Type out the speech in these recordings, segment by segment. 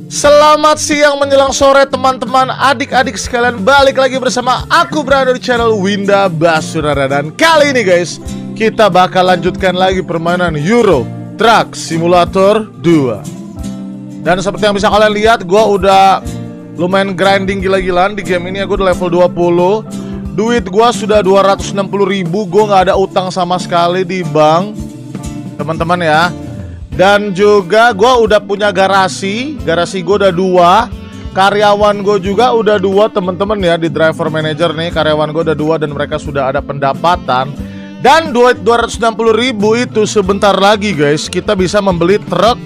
Selamat siang menjelang sore teman-teman, adik-adik sekalian. Balik lagi bersama aku berada di channel Winda Basurara. Dan kali ini guys, kita bakal lanjutkan lagi permainan Euro Truck Simulator 2. Dan seperti yang bisa kalian lihat, gue udah lumayan grinding gila-gilaan di game ini ya. Gue udah level 20. Duit gue sudah 260.000. Gue gak ada utang sama sekali di bank, teman-teman ya. Dan juga gue udah punya garasi gue udah 2. Karyawan gue juga udah 2 teman-teman ya. Di driver manager nih, karyawan gue udah 2 dan mereka sudah ada pendapatan. Dan duit 260.000 itu sebentar lagi guys, kita bisa membeli truk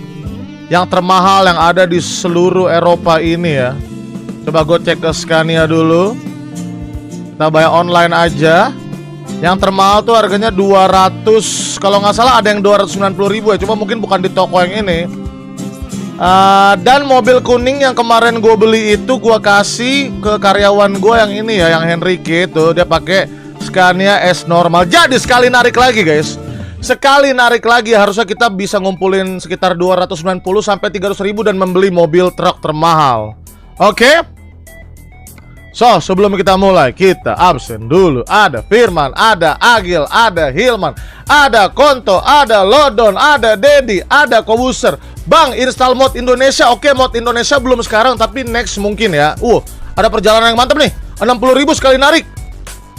yang termahal yang ada di seluruh Eropa ini ya. Coba gue cek ke Scania dulu. Kita bayar online aja. Yang termahal tuh harganya 200, kalau nggak salah ada yang 290.000 ya. Cuma mungkin bukan di toko yang ini. Dan mobil kuning yang kemarin gue beli itu gue kasih ke karyawan gue yang ini ya, yang Henrique itu. Dia pakai Scania S normal. Jadi sekali narik lagi guys, sekali narik lagi harusnya kita bisa ngumpulin sekitar 290 sampai 300.000 dan membeli mobil truk termahal. Oke? So, sebelum kita mulai, kita absen dulu. Ada Firman, ada Agil, ada Hilman, ada Konto, ada Lodon, ada Dedi, ada Kobuser. Bang, install mod Indonesia. Oke, mod Indonesia belum sekarang, tapi next mungkin ya. Ada perjalanan yang mantap nih. 60.000 sekali narik.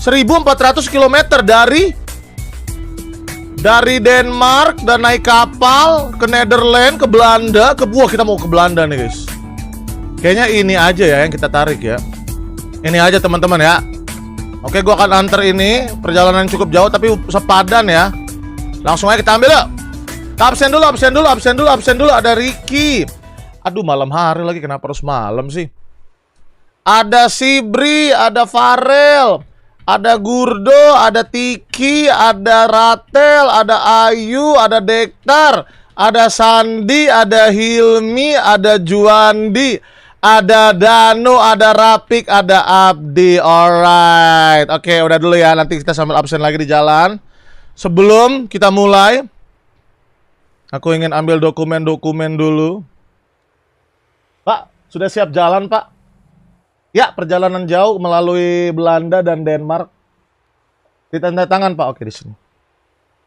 1.400 km dari Denmark dan naik kapal ke Netherlands, ke Belanda, kita mau ke Belanda nih guys. Kayaknya ini aja ya yang kita tarik ya. Ini aja teman-teman ya. Oke, gua akan antar ini. Perjalanan cukup jauh tapi sepadan ya. Langsung aja kita ambil yuk. Absen dulu. Ada Ricky. Aduh, malam hari lagi, kenapa harus malam sih? Ada Sibri, ada Farel, ada Gurdo, ada Tiki, ada Ratel, ada Ayu, ada Dektar, ada Sandi, ada Hilmi, ada Juandi, ada Danu, ada Rapik, ada Abdi. Alright. Oke, udah dulu ya. Nanti kita sambil absen lagi di jalan. Sebelum kita mulai, aku ingin ambil dokumen-dokumen dulu. Pak, sudah siap jalan Pak? Ya, perjalanan jauh melalui Belanda dan Denmark. Ditanda tangan Pak. Oke, di sini.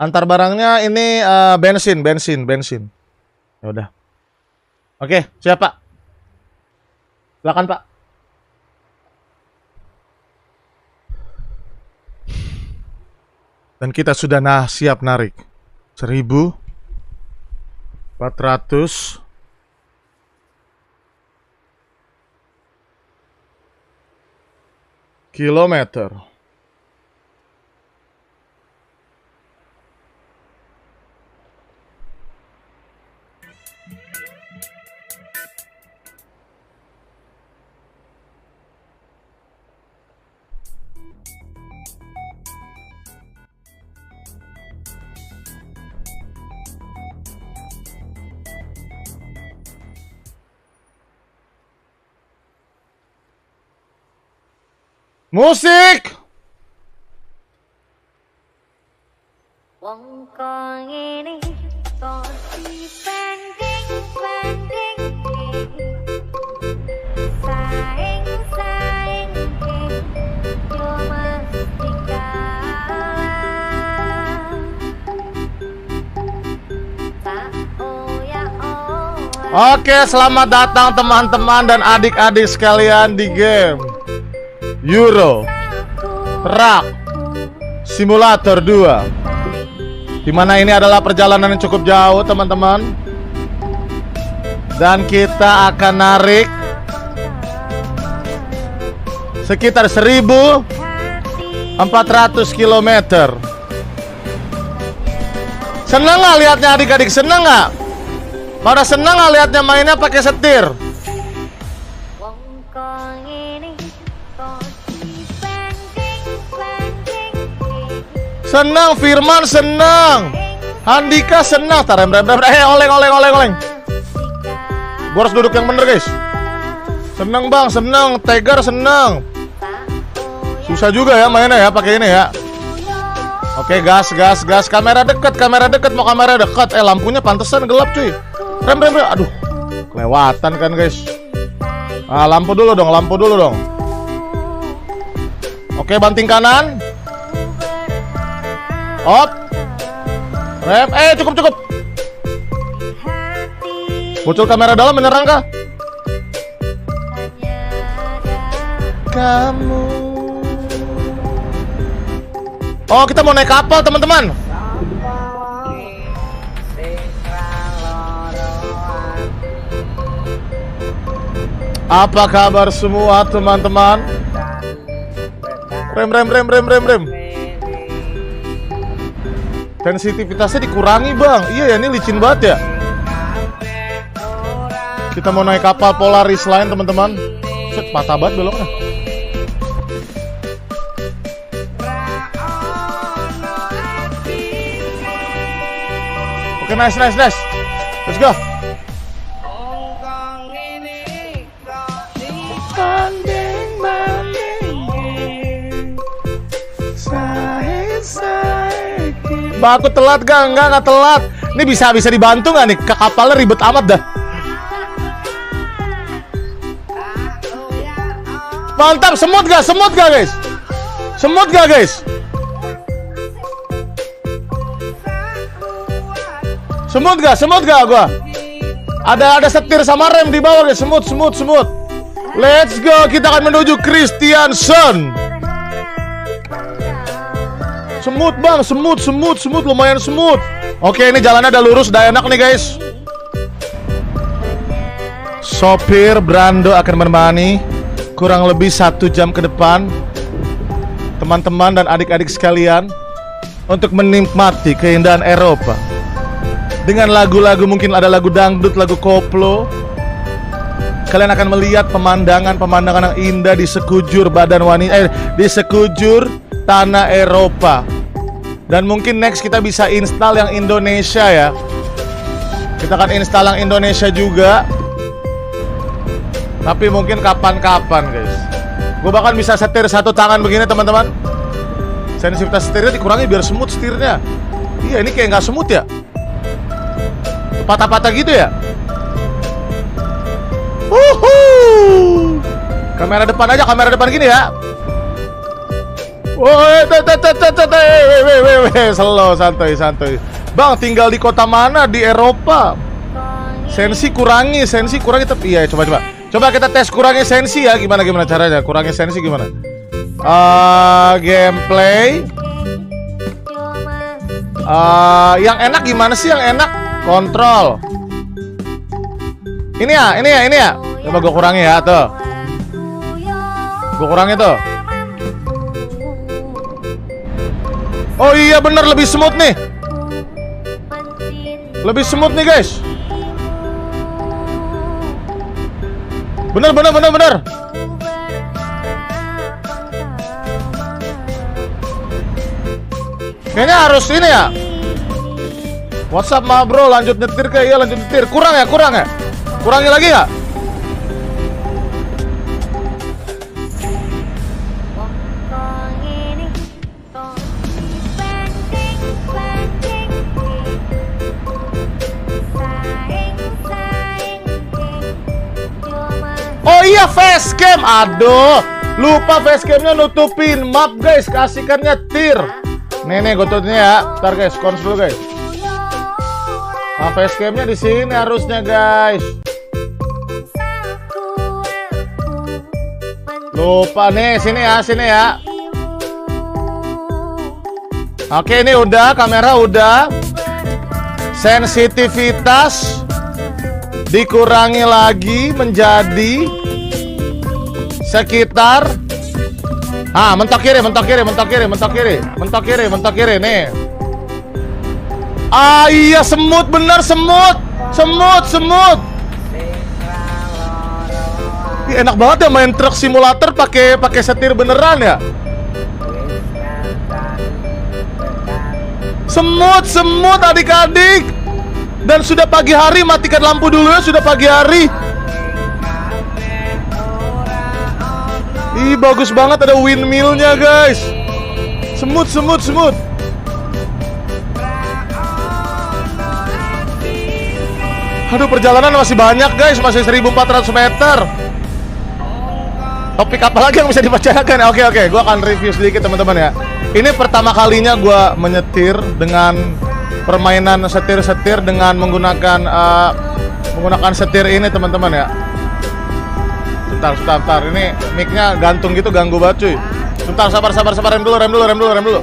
Antar barangnya ini bensin. Ya udah. Oke, siap Pak. Silakan Pak. Dan kita sudah siap narik 1.400 kilometer. Musik. Oke, selamat datang teman-teman dan adik-adik sekalian di game Euro Truck Simulator 2, dimana ini adalah perjalanan yang cukup jauh teman-teman. Dan kita akan narik sekitar 1.400 km. Seneng gak liatnya adik-adik? Seneng gak? Pada seneng gak liatnya mainnya pakai setir? Senang, Firman senang, Handika senang. Rem. Oleng. Gue harus duduk yang bener guys. Senang bang, senang. Tegar senang. Susah juga ya mainnya ya pakai ini ya. Oke, gas. Kamera dekat. Mau kamera dekat. Lampunya pantesan gelap cuy. Rem. Aduh, Lewatan kan guys. Lampu dulu dong, lampu dulu dong. Oke, banting kanan. Op. Rem, cukup. Muncul kamera dalam, menyerang kah? Kamu. Oh, kita mau naik kapal teman-teman. Apa kabar semua teman-teman? Rem. Sensitivitasnya dikurangi bang. Iya ya, ini licin banget ya. Kita mau naik kapal Polaris lain teman-teman. Set, patah banget beloknya. Oke, nice. Let's go. Bah, aku telat gak? Enggak telat. Ini bisa dibantu gak nih? Kapalnya ribet amat dah. Mantap, semut gak guys? Semut gak guys? Semut gak gua? Ada setir sama rem di bawah guys. Semut. Let's go, kita akan menuju Christiansen. Semut bang, semut, lumayan semut. Oke, ini jalannya udah lurus, udah enak nih guys. Sopir Brando akan menemani kurang lebih 1 jam ke depan teman-teman dan adik-adik sekalian untuk menikmati keindahan Eropa dengan lagu-lagu, mungkin ada lagu dangdut, lagu koplo. Kalian akan melihat pemandangan yang indah di sekujur di sekujur tanah Eropa. Dan mungkin next kita bisa install yang Indonesia ya. Kita akan install yang Indonesia juga. Tapi mungkin kapan-kapan guys. Gue bahkan bisa setir 1 tangan begini teman-teman. Sensitivitas setirnya dikurangi biar smooth setirnya. Iya, ini kayak nggak smooth ya. Patah-patah gitu ya. Kamera depan gini ya. Woi, slow, santai. Bang, tinggal di kota mana di Eropa? Sensi kurangi tapi iya, coba kita tes kurangi sensi ya. Gimana caranya? Kurangi sensi gimana? Gameplay. Yang enak gimana sih yang enak? Kontrol. Ini ya. Coba gue kurangi ya, tuh. Gue kurangi tuh. Oh iya bener, lebih smooth nih. Guys. Bener. Kayaknya harus ini ya. What's up ma bro, lanjut nyetir kayak. Iya lanjut nyetir. Kurang ya. Kurangi lagi ya. Oh iya, facecam. Aduh, lupa facecamnya nutupin map guys. Kasihkan nyetir. Nih gototnya ya. Ntar guys, cons dulu guys. Nah, facecamnya di sini harusnya guys. Lupa nih, sini ya. Oke, ini udah, kamera udah. Sensitivitas dikurangi lagi menjadi sekitar mentok kiri nih. Iya, semut bener, semut. Ih, enak banget ya main truk simulator pakai setir beneran ya. Semut adik-adik. Dan sudah pagi hari, matikan lampu dulu ya, sudah pagi hari. Ih, bagus banget, ada windmill-nya guys. Semut. Aduh, perjalanan masih banyak guys, masih 1400 meter. Topik apa lagi yang bisa dibacakan? Oke, gue akan review sedikit teman-teman ya. Ini pertama kalinya gue menyetir dengan permainan setir-setir dengan menggunakan setir ini teman-teman ya. Bentar, ini mic-nya gantung gitu, ganggu banget cuy. Bentar, sabar, rem dulu.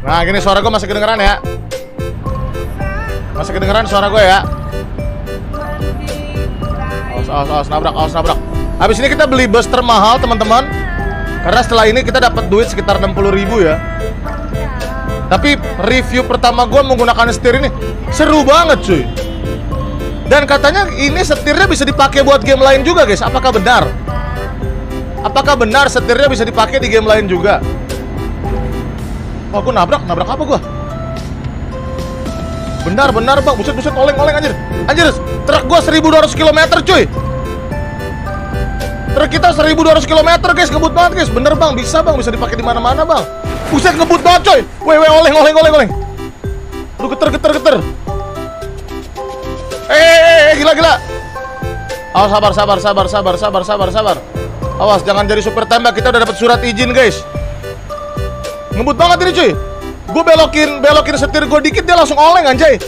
Nah, gini suara gue masih kedengeran ya. Masih kedengeran suara gue ya. Awas nabrak. Habis ini kita beli bus termahal teman-teman. Karena setelah ini kita dapat duit sekitar 60.000 ya. Tapi review pertama gue menggunakan setir ini seru banget cuy. Dan katanya ini setirnya bisa dipakai buat game lain juga guys. Apakah benar? Apakah benar setirnya bisa dipakai di game lain juga? Oh, gue nabrak apa gue? Benar bang, buset oleng anjir, truk gua 1200 km cuy. Truk kita 1200 km guys, ngebut banget guys. Bener bang, bisa dipakai di mana-mana bang. Buset, ngebut banget coy. Oleng. Aduh, geter. Gila. Awas, sabar. Awas, jangan jadi supir tembak. Kita udah dapat surat izin guys. Ngebut banget ini cuy. Gue belokin setir gue dikit, dia langsung oleng anjay.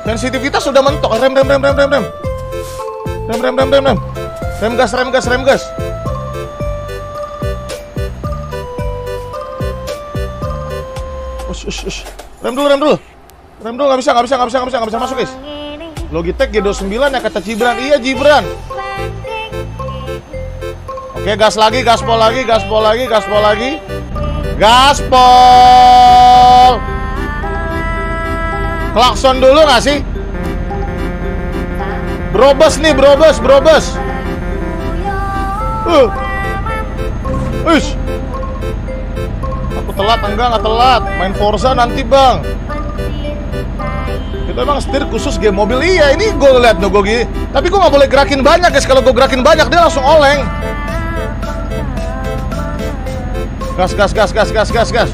Sensitivitas sudah mentok. Rem gas. Ush. Rem dulu, nggak bisa masuk guys. Logitech G29 ya kata Gibran. Iya Gibran. Oke, gaspol lagi. Gaspol. Klakson dulu nggak sih? Brobes. Ush. Aku telat, nggak telat. Main Forza nanti bang. Itu emang setir khusus game mobil. Iya, ini gue liat gue gini. Tapi gue nggak boleh gerakin banyak guys. Kalau gue gerakin banyak dia langsung oleng. Gas.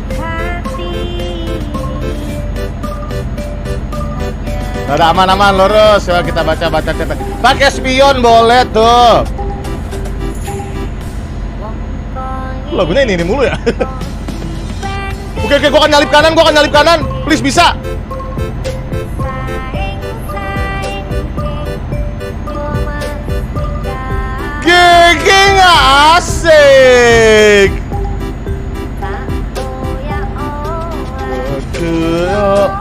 Udah aman, lurus. Coba kita baca cerita. Pakai spion boleh tuh. Lagunya ini mulu ya. Oke, gua akan nyalip kanan. Please bisa. Gege nggak asik.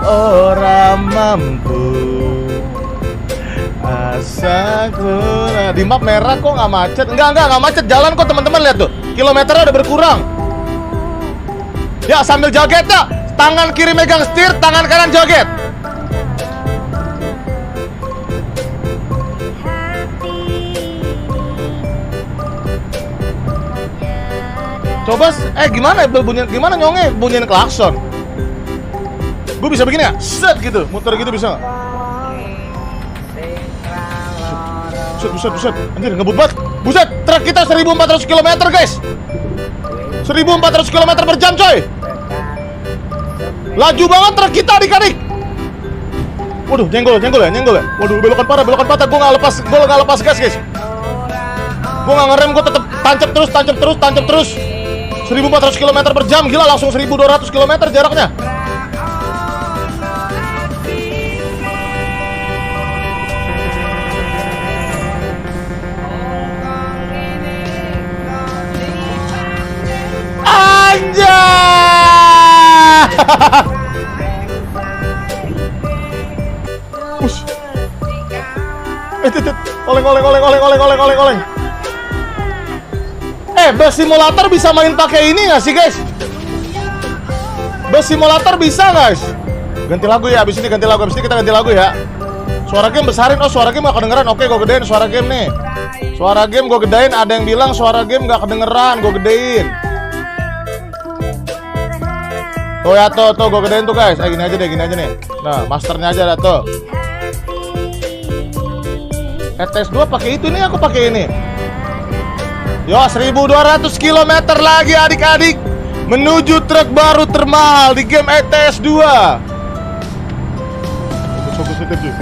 Orang mampu asaku. Di map merah kok nggak macet? Enggak macet. Jalan kok teman-teman, lihat tuh. Kilometernya udah berkurang. Ya, sambil joget ya. Tangan kiri megang setir, tangan kanan joget. Coba, gimana nyongnya bunyiin klakson? Gue bisa begini ya? Set gitu, muter gitu bisa nggak? Buset, anjir ngebut banget. Buset, truk kita 1400 km guys. 1400 km per jam coy. Laju banget truk kita adik-adik. Waduh, nyenggol ya. Waduh, belokan parah. Gue nggak lepas gas guys. Gue nggak ngerem, gue tetap tancap terus. 1400 km per jam, gila, langsung 1200 km jaraknya. Ush. Oleng. Bus simulator bisa main pakai ini nggak sih guys? Bus simulator bisa guys. Ganti lagu ya, abis ini kita ganti lagu ya. Suara game besarin. Oh, suara game gak kedengeran. Oke, gue gedein suara game nih. Suara game gue gedein. Ada yang bilang suara game gak kedengeran, gue gedein. Tuh ya, tuh gue gedein tuh guys. Gini aja nih. Nah, masternya aja dah tuh. ETS 2 pakai itu nih, aku pakai ini. Yo, 1200 km lagi adik-adik. menuju truk baru termahal di game ETS 2. Fokus setir cuy.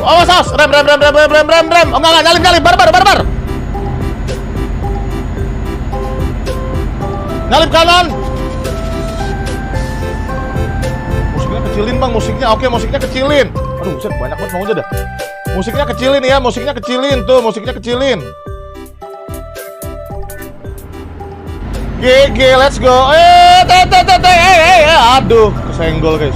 Awas, awas, rem. Oh, enggak, nyalip, barbar. Nyalip kanan. Musiknya kecilin bang, musiknya. Oke, musiknya kecilin. Aduh, buset, banyak banget mau aja dah. Musiknya kecilin ya, musiknya kecilin. GG, let's go. Aduh, kesenggol guys.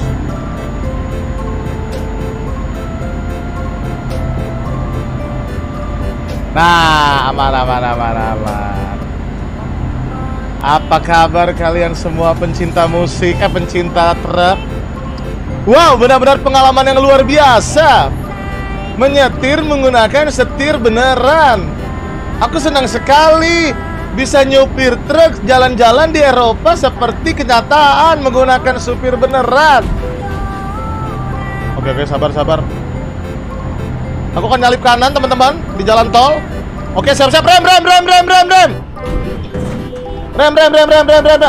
Nah, aman. Apa kabar kalian semua pencinta musik, pencinta truk? Wow, benar-benar pengalaman yang luar biasa. Menyetir menggunakan setir beneran. Aku senang sekali bisa nyupir truk jalan-jalan di Eropa seperti kenyataan menggunakan supir beneran. Oke, sabar. Aku akan nyalip kanan teman-teman di jalan tol. Oke, siap-siap, rem.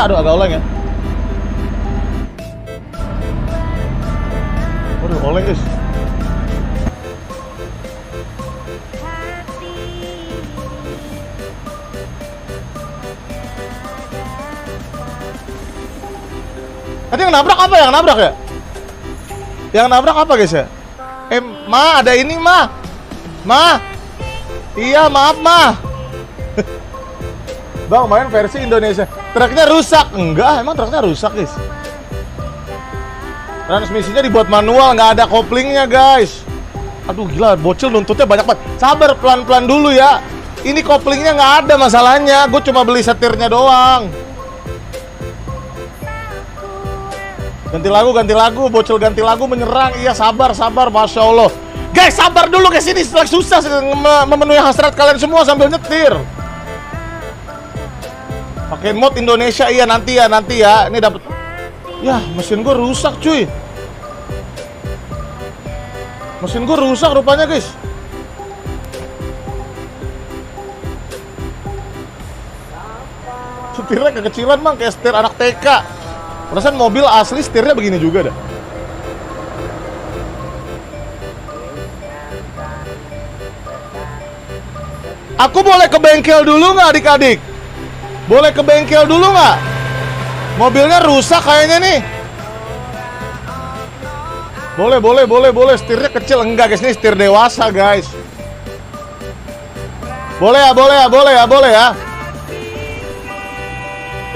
Aduh, agak oleng ya. Waduh, oleng guys. Tadi yang nabrak apa? Yang nabrak apa guys ya? Ma, ada ini Ma. Iya, maaf Ma. Bang, main versi Indonesia. Truknya rusak. Enggak, emang truknya rusak guys. Transmisinya dibuat manual, nggak ada koplingnya guys. Aduh gila, bocil nuntutnya banyak banget. Sabar, pelan-pelan dulu ya. Ini koplingnya nggak ada masalahnya. Gue cuma beli setirnya doang. Ganti lagu, bocil ganti lagu menyerang. Iya, sabar, Masya Allah. Guys, sabar dulu guys, ini susah memenuhi hasrat kalian semua sambil nyetir. Pakai mod Indonesia, iya nanti ya. Ini dapat. Ya, mesin gue rusak cuy. Mesin gue rusak rupanya guys. Setirnya kekecilan bang, kayak setir anak TK. Perasaan mobil asli setirnya begini juga dah. Aku boleh ke bengkel dulu nggak adik-adik? Boleh ke bengkel dulu nggak? Mobilnya rusak kayaknya nih. Boleh. Setirnya kecil. Enggak guys, ini setir dewasa guys. Boleh ya.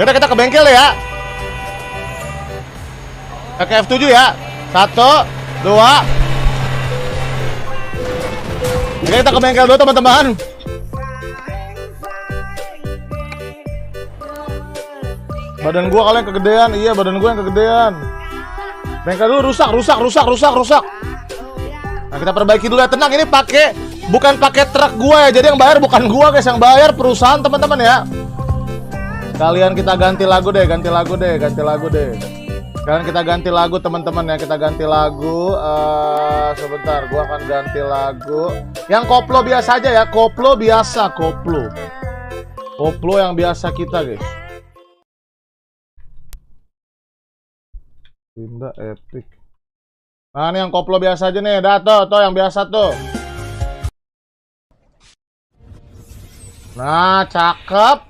Yaudah, kita ke bengkel ya. Ke F7 ya. 1, 2. Oke, kita ke bengkel dulu teman-teman. Badan gua kalian kegedean. Iya, badan gua yang kegedean. Bengkel dulu rusak. Nah, kita perbaiki dulu ya. Tenang, ini bukan pakai truk gua ya. Jadi yang bayar bukan gua guys, yang bayar perusahaan teman-teman ya. Kalian kita ganti lagu deh. Kalian kita ganti lagu teman-teman ya. Kita ganti lagu. Sebentar, gua akan ganti lagu yang koplo biasa aja ya. Koplo yang biasa kita guys. Winda Epic. Nah, ini yang koplo biasa aja nih. Dah tuh yang biasa tuh. Nah, cakep.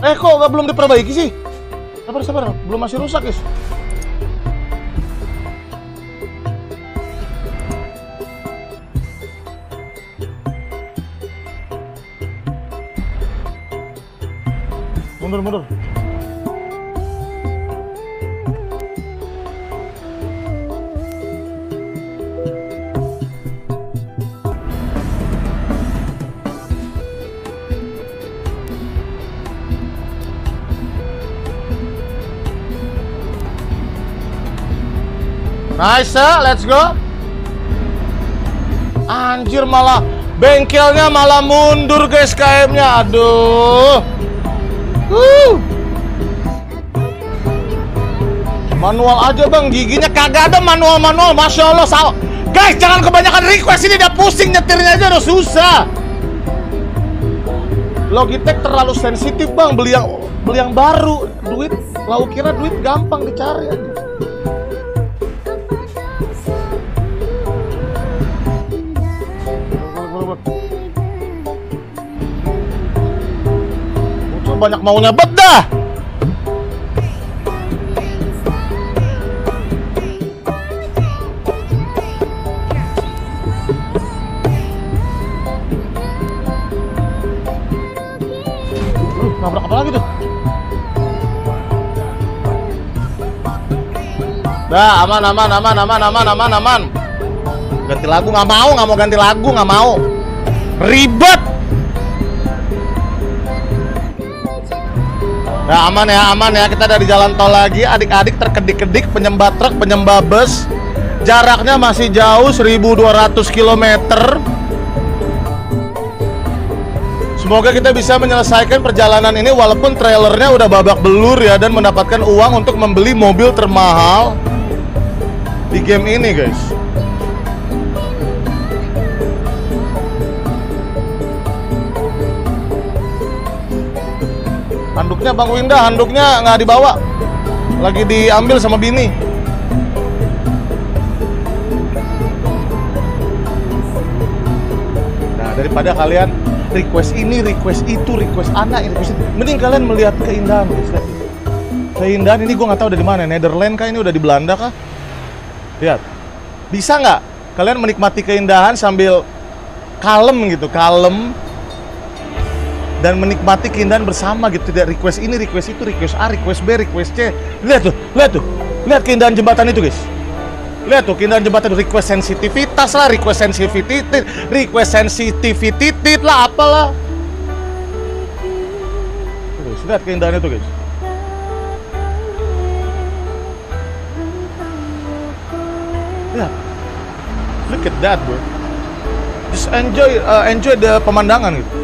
Kok belum diperbaiki sih? Sabar, belum, masih rusak guys. Mundur. Nice, let's go. Anjir, malah Bengkelnya malah mundur guys, KM-nya. Aduh. Manual aja bang, giginya kagak ada manual. Masya Allah, salah. Guys, jangan kebanyakan request, ini udah pusing nyetirnya aja udah susah. Logitech terlalu sensitif bang, beli yang baru. Duit, lau kira duit gampang dicari aja. Banyak maunya bet dah. Nabrak apa lagi tuh? Dah, aman. Ganti lagu nggak mau ganti lagu, nggak mau. Ribet. Nah, aman ya, kita dari jalan tol lagi. Adik-adik terkedik-kedik, penyembah truk, penyembah bus. Jaraknya masih jauh, 1200 km. Semoga kita bisa menyelesaikan perjalanan ini walaupun trailernya udah babak belur ya, dan mendapatkan uang untuk membeli mobil termahal di game ini guys. Handuknya Bang Winda, handuknya nggak dibawa, lagi diambil sama bini. Nah, daripada kalian request ini, request itu, request anak, request itu, mending kalian melihat keindahan guys. Keindahan ini gue nggak tahu dari mana, Netherlands kah, ini udah di Belanda kah? Lihat, bisa nggak kalian menikmati keindahan sambil kalem gitu, kalem, dan menikmati keindahan bersama gitu. Tidak request ini, request itu, request A, request B, request C. Lihat tuh, lihat keindahan jembatan itu guys. Lihat tuh keindahan jembatan, request sensitivitas lah, request sensitivity lah, apalah. Terus lihat keindahan itu guys. Lihat, look at that bro. Just enjoy the pemandangan gitu.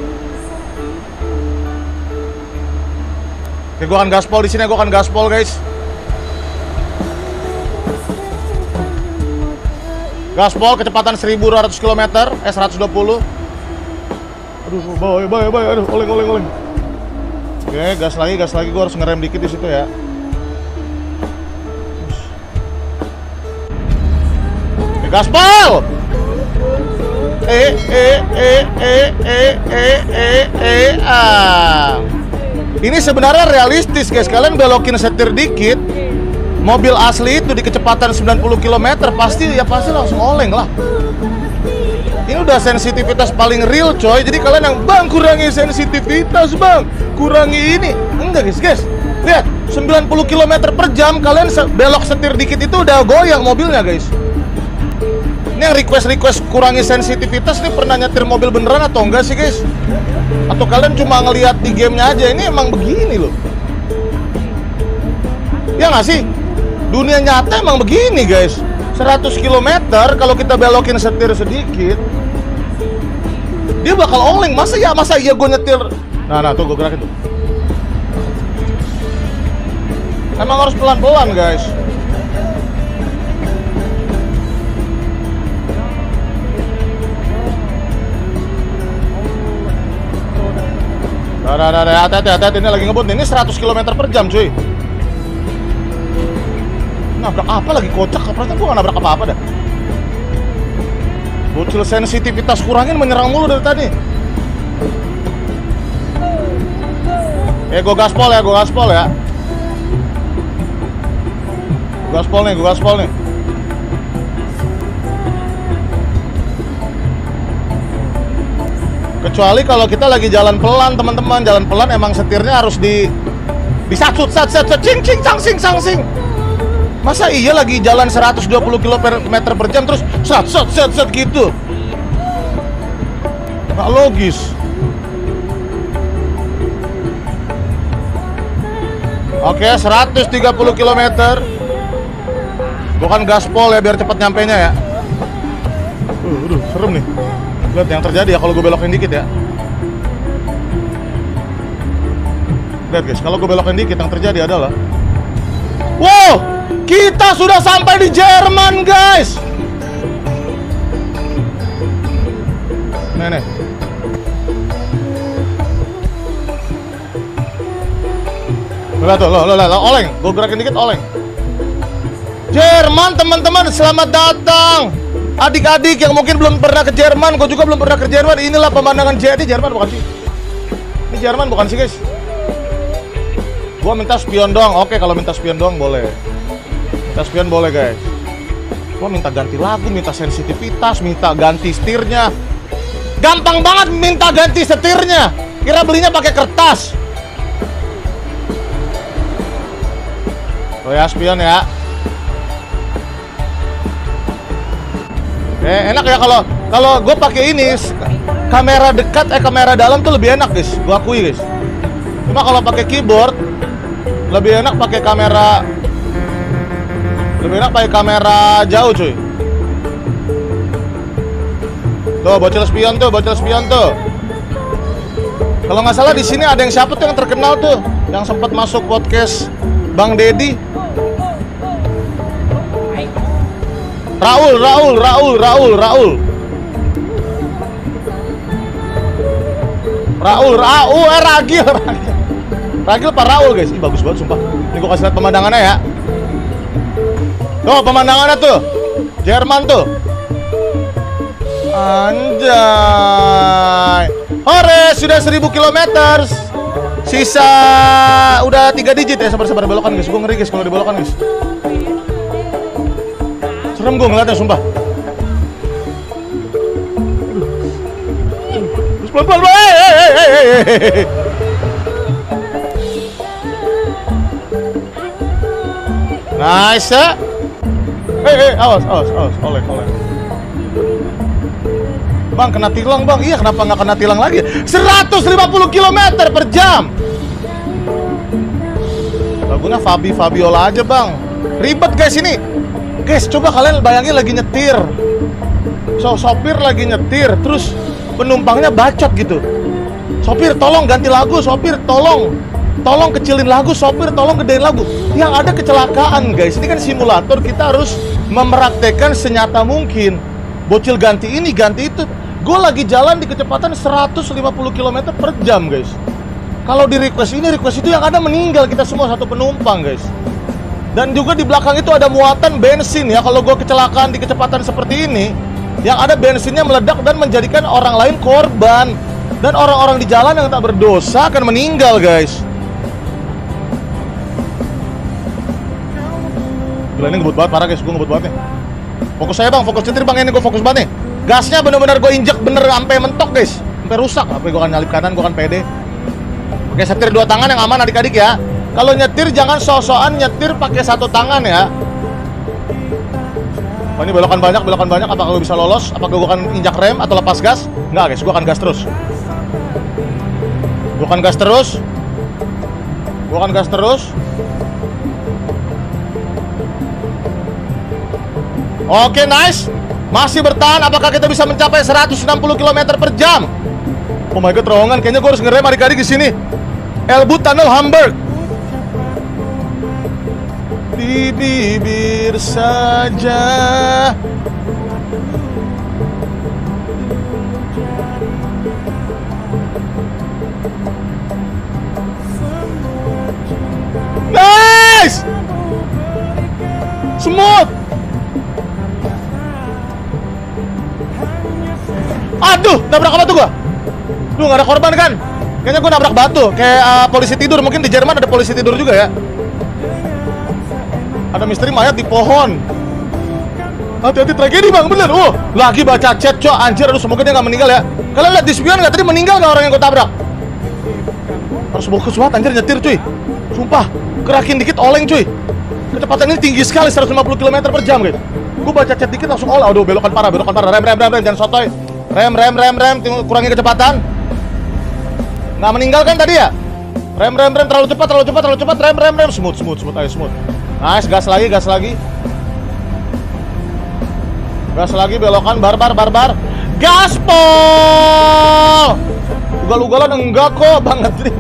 Oke, gue akan gaspol di sini, gue akan gaspol guys. Gaspol kecepatan 1200 km, 120. Aduh, bahaya, aduh, oleng. Oke, gas lagi, gue harus ngerem dikit di situ ya. Oke, gaspol. Ini sebenarnya realistis guys, kalian belokin setir dikit, mobil asli itu di kecepatan 90 km pasti langsung oleng lah. Ini udah sensitivitas paling real coy. Jadi kalian yang bang kurangi sensitivitas bang, kurangi ini, enggak guys. Lihat 90 km per jam, kalian belok setir dikit itu udah goyang mobilnya guys. Ini yang request kurangi sensitivitas nih pernah nyetir mobil beneran atau enggak sih guys? Atau kalian cuma ngelihat di gamenya aja? Ini emang begini loh. Ya nggak sih? Dunia nyata emang begini guys. 100 km kalau kita belokin setir sedikit, dia bakal oleng. Masa iya gue nyetir. Nah tuh gue gerakin tuh. Emang harus pelan-pelan guys. Hati-hati, ini lagi ngebut. Ini 100 km per jam cuy. Nabrak apa lagi, kocak. Perasaan gue gak nabrak apa-apa dah. Bocil sensitivitas kurangin, menyerang mulu dari tadi. Gue gaspol ya. Gue gaspol nih. Kecuali kalau kita lagi jalan pelan teman-teman. Jalan pelan emang setirnya harus disatut, cing, sangsing. Masa iya lagi jalan 120 km per jam terus set gitu? Nggak logis. Oke, 130 km. Gua kan gaspol ya biar cepat nyampenya ya. Serem nih. Lihat yang terjadi ya kalau gue belokin dikit ya. Lihat guys, kalau gue belokin dikit yang terjadi adalah, wow, kita sudah sampai di Jerman guys. Nih. Lihat tuh, lo, oleng. Gue gerakin dikit, oleng. Jerman teman-teman, selamat datang. Adik-adik yang mungkin belum pernah ke Jerman, gue juga belum pernah ke Jerman. Inilah pemandangan Jerman. Ini Jerman bukan sih? Ini Jerman bukan sih guys? Gue minta spion doang. Oke, kalau minta spion doang boleh. Minta spion boleh guys. Gue minta ganti lagu, minta sensitivitas, minta ganti setirnya. Gampang banget minta ganti setirnya. Kira belinya pakai kertas. Oh ya, spion ya. Enak ya kalau gue pakai ini kamera dekat kamera dalam tuh lebih enak guys, gue akui guys. Cuma kalau pakai keyboard lebih enak pakai kamera jauh cuy. Tuh bocil spion tuh. Kalau nggak salah di sini ada yang siapa tuh yang terkenal tuh, yang sempat masuk podcast Bang Deddy. Raul. Ragil Pak Raul guys. Ih bagus banget sumpah. Ini gua kasih lihat pemandangannya ya. Tuh pemandangannya tuh. Jerman tuh. Anjay. Hore, sudah 1000 km. Sisa udah 3 digit ya. Sabar belokan guys. Gua ngeri guys kalau dibelokan guys. Serem gue ngeliatnya sumpah. Pelan-pelan. Nice ya. Awas. Oleh. Bang kena tilang bang. Iya kenapa nggak kena tilang lagi? 150 km per jam. Lagunya Fabiola aja bang. Ribet guys ini. Guys, coba kalian bayangin lagi nyetir. Sopir lagi nyetir, terus penumpangnya bacot gitu. Sopir, tolong ganti lagu. Sopir, tolong kecilin lagu. Sopir, tolong gedein lagu. Yang ada kecelakaan, guys. Ini kan simulator, kita harus mempraktekkan senyata mungkin. Bocil ganti ini, ganti itu. Gue lagi jalan di kecepatan 150 km per jam, guys. Kalau di request itu yang ada meninggal kita semua satu penumpang, guys. Dan juga di belakang itu ada muatan bensin ya. Kalau gue kecelakaan di kecepatan seperti ini, yang ada bensinnya meledak dan menjadikan orang lain korban. Dan orang-orang di jalan yang tak berdosa akan meninggal guys. Gila ini ngebut banget parah guys, gue ngebut banget nih. Fokus saya bang, fokus nyetir bang, ini gue fokus banget nih. Gasnya bener-bener gue injek bener sampai mentok guys, sampai rusak. Apa gue kan nyalip kanan, gue kan pede. Oke, setir 2 tangan yang aman adik-adik ya. Kalau nyetir jangan sok-sokan nyetir pakai 1 tangan ya. Oh, ini belokan banyak. Apakah gue bisa lolos? Apakah gue akan injak rem atau lepas gas? Enggak guys, gue akan gas terus. Oke, nice. Masih bertahan. Apakah kita bisa mencapai 160 km per jam? Oh my god, terowongan. Kayaknya gue harus ngerem adik-adik di sini. Elbut Tunnel Hamburg. Di bibir saja. Nice. Smooth. Aduh, nabrak apa tuh gua? Duh, gak ada korban kan? Kayaknya gua nabrak batu. Kayak polisi tidur. Mungkin di Jerman ada polisi tidur juga ya. Ada misteri mayat di pohon. Hati-hati, tragedi bang, bener. Lagi baca chat cok, anjir. Aduh, semoga dia gak meninggal ya. Kalian lihat di spion gak tadi meninggal gak orang yang gue tabrak? Harus fokus banget anjir nyetir cuy. Sumpah, gerakin dikit oleng cuy. Kecepatan ini tinggi sekali, 150 km per jam guys. Gue baca chat dikit langsung oleng. Aduh, belokan parah. Rem, jangan sotoy. Rem, kurangi kecepatan. Nggak meninggal kan tadi ya? Rem, terlalu cepat. Rem, smooth, ayo smooth. Nice, gas lagi. Gas lagi, belokan, barbar. Gaspol. Ugal-ugalan enggak kok, Bang, ngedrift.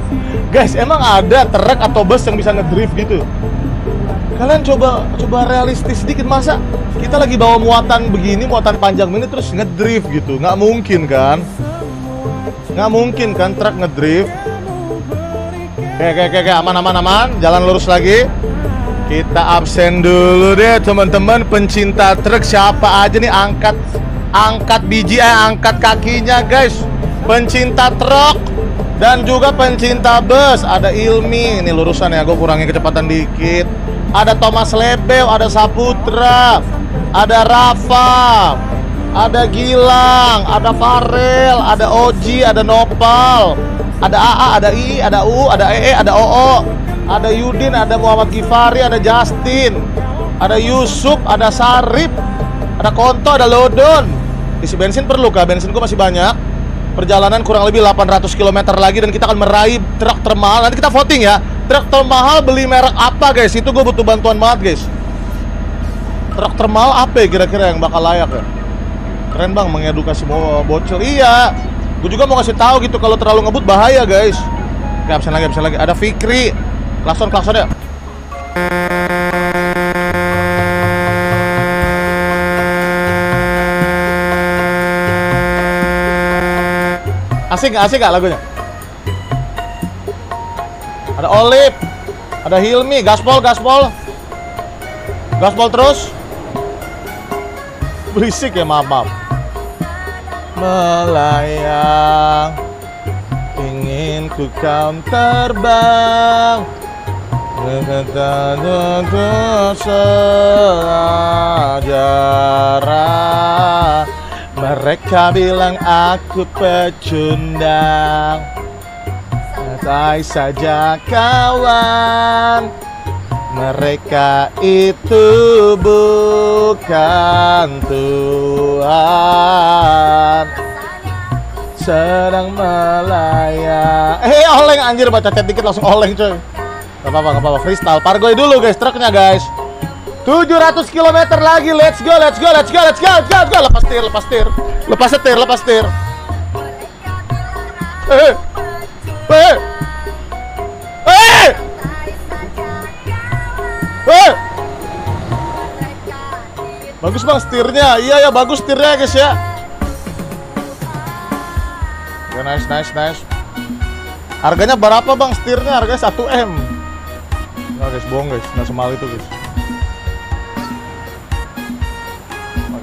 Guys, emang ada truk atau bus yang bisa ngedrift gitu? Kalian coba realistis sedikit, masa kita lagi bawa muatan begini, muatan panjang ini terus ngedrift gitu? Nggak mungkin kan? Nggak mungkin kan truk ngedrift. Oke, aman. Jalan lurus lagi. Kita absen dulu deh, teman-teman pencinta truk. Siapa aja nih angkat biji, angkat kakinya, guys. Pencinta truk dan juga pencinta bus. Ada Ilmi, ini lurusan ya, gue kurangi kecepatan dikit. Ada Thomas Lebel, ada Saputra, ada Rafa, ada Gilang, ada Farel, ada Oji, ada Nopal, ada AA, ada I, ada U, ada EE, ada OO, ada Yudin, ada Muhammad Gifari, ada Justin, ada Yusuf, ada Sarip, ada Konto, ada Lodon. Isi bensin perlu kah? Bensin gue masih banyak. Perjalanan kurang lebih 800 km lagi dan kita akan meraih truk termahal. Nanti kita voting ya. Truk termahal beli merek apa, guys? Itu gue butuh bantuan banget, guys. Truk termahal apa ya kira-kira yang bakal layak ya? Keren, Bang, mengedukasi mau bocil. Iya. Gue juga mau kasih tahu gitu, kalau terlalu ngebut bahaya, guys. Oke, absen lagi. Ada Fikri. Klakson ya. Asik gak lagunya? Ada Olip, ada Hilmi, gaspol terus. Berisik ya, maaf. Melayang, ingin ku kau terbang, sejarah. Mereka bilang aku pecundang, santai saja kawan. Mereka itu bukan Tuhan, sedang melayang. Oleng anjir, baca chat dikit langsung oleng coy. Gak apa-apa, freestyle. Pargoy dulu guys, truknya guys. 700 km lagi, let's go. Lepas setir. Bagus, Bang, setirnya. Iya ya, bagus setirnya guys ya. Ya, nice. Harganya berapa, Bang, setirnya? Harganya 1M. Nah guys, bohong guys, nggak semahal itu guys.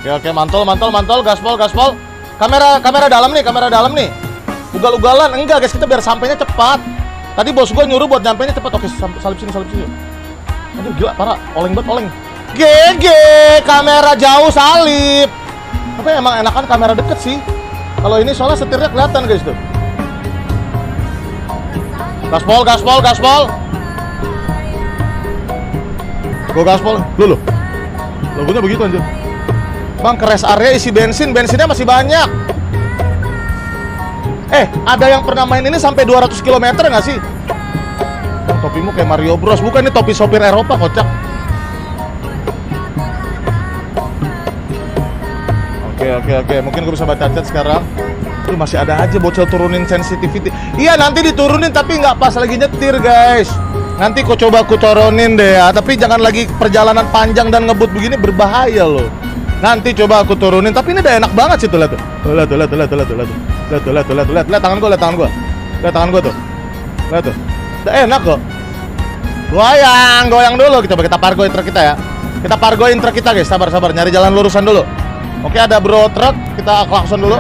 Oke, mantol, gaspol. Kamera dalam nih. Ugal-ugalan, enggak guys, kita biar sampainya cepat. Tadi bos gue nyuruh buat nyampainya cepat. Oke, salip sini. Aduh, gila, parah, oleng banget. GG, kamera jauh salip. Tapi emang enakan kamera deket sih. Kalau ini soalnya setirnya kelihatan guys tuh. Gaspol. Gue gaspol, loh. Logonya begitu anjir. Bang, ke rest area isi bensinnya masih banyak. Ada yang pernah main ini sampai 200 km nggak sih? Bang, topimu kayak Mario Bros. Bukan, ini topi sopir Eropa, kocak. Oke. Mungkin gue bisa baca chat sekarang. Itu masih ada aja bocil turunin sensitivity. Iya, nanti diturunin tapi nggak pas lagi nyetir, guys. Nanti ku coba turunin deh ya. Tapi jangan lagi perjalanan panjang dan ngebut begini, berbahaya loh. Nanti coba aku turunin, tapi ini udah enak banget sih tuh, lihat tuh. Lihat tangan gua tuh. Lihat tuh. Udah enak kok. Goyang dulu, kita pargoin truk kita ya. Kita pargoin truk kita, guys. Sabar, nyari jalan lurusan dulu. Oke, ada bro truk, kita klakson dulu.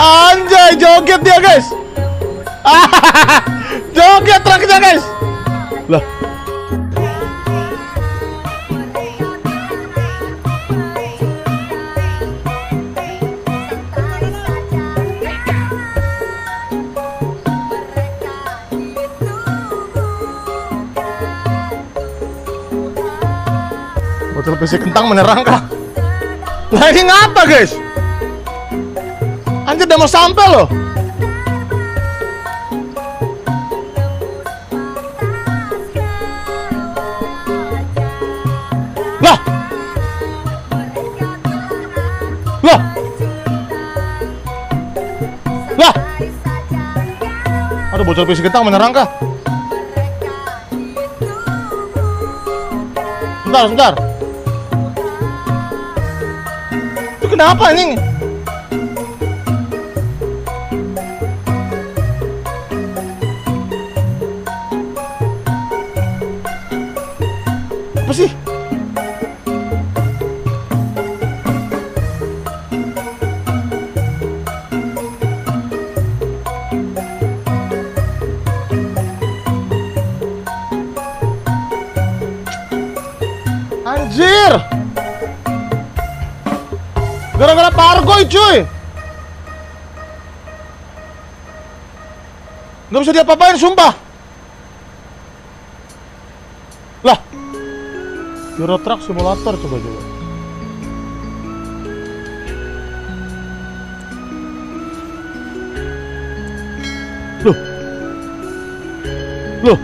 Anjay, joget dia guys. Joget truknya guys. Lah. Botol pesi kentang menerangkah? Nah ini ngapa guys? Anjir udah mau sampai loh. Lah. Lah. Lah. Aduh botol pesi kentang menerangkah? Sebentar. Itu kenapa anjing? Apa sih? Anjir! Gara-gara pargoy cuy! Gak bisa diapa-apain sumpah! Lah! Euro Truck Simulator coba. Loh! Loh!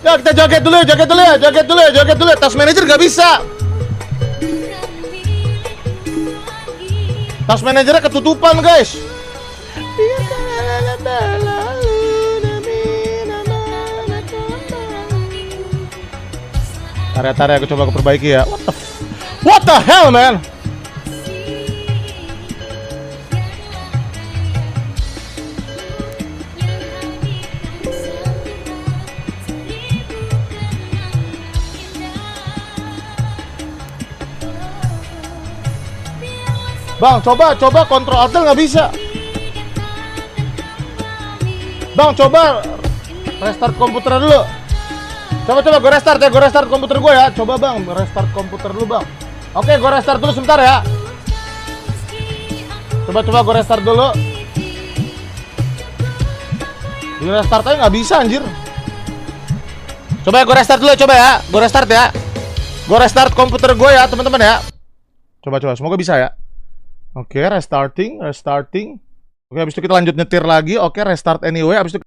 Ya kita joget dulu ya. Tas manajer gak bisa. Tas manajernya ketutupan guys. Area-area aku coba perbaiki ya. What the hell man? Bang, coba kontrol alt nggak bisa. Bang, coba restart komputer dulu. Coba gue restart komputer gue ya. Coba bang, restart komputer dulu bang. Oke, gue restart dulu sebentar ya. Coba gue restart dulu. Di restart aja nggak bisa anjir. Coba ya gue restart dulu, coba ya. Gue restart ya. Gue restart komputer gue ya teman-teman ya. Coba, semoga bisa ya. Oke, restarting. Oke, habis itu kita lanjut nyetir lagi. Oke, restart anyway. Habis itu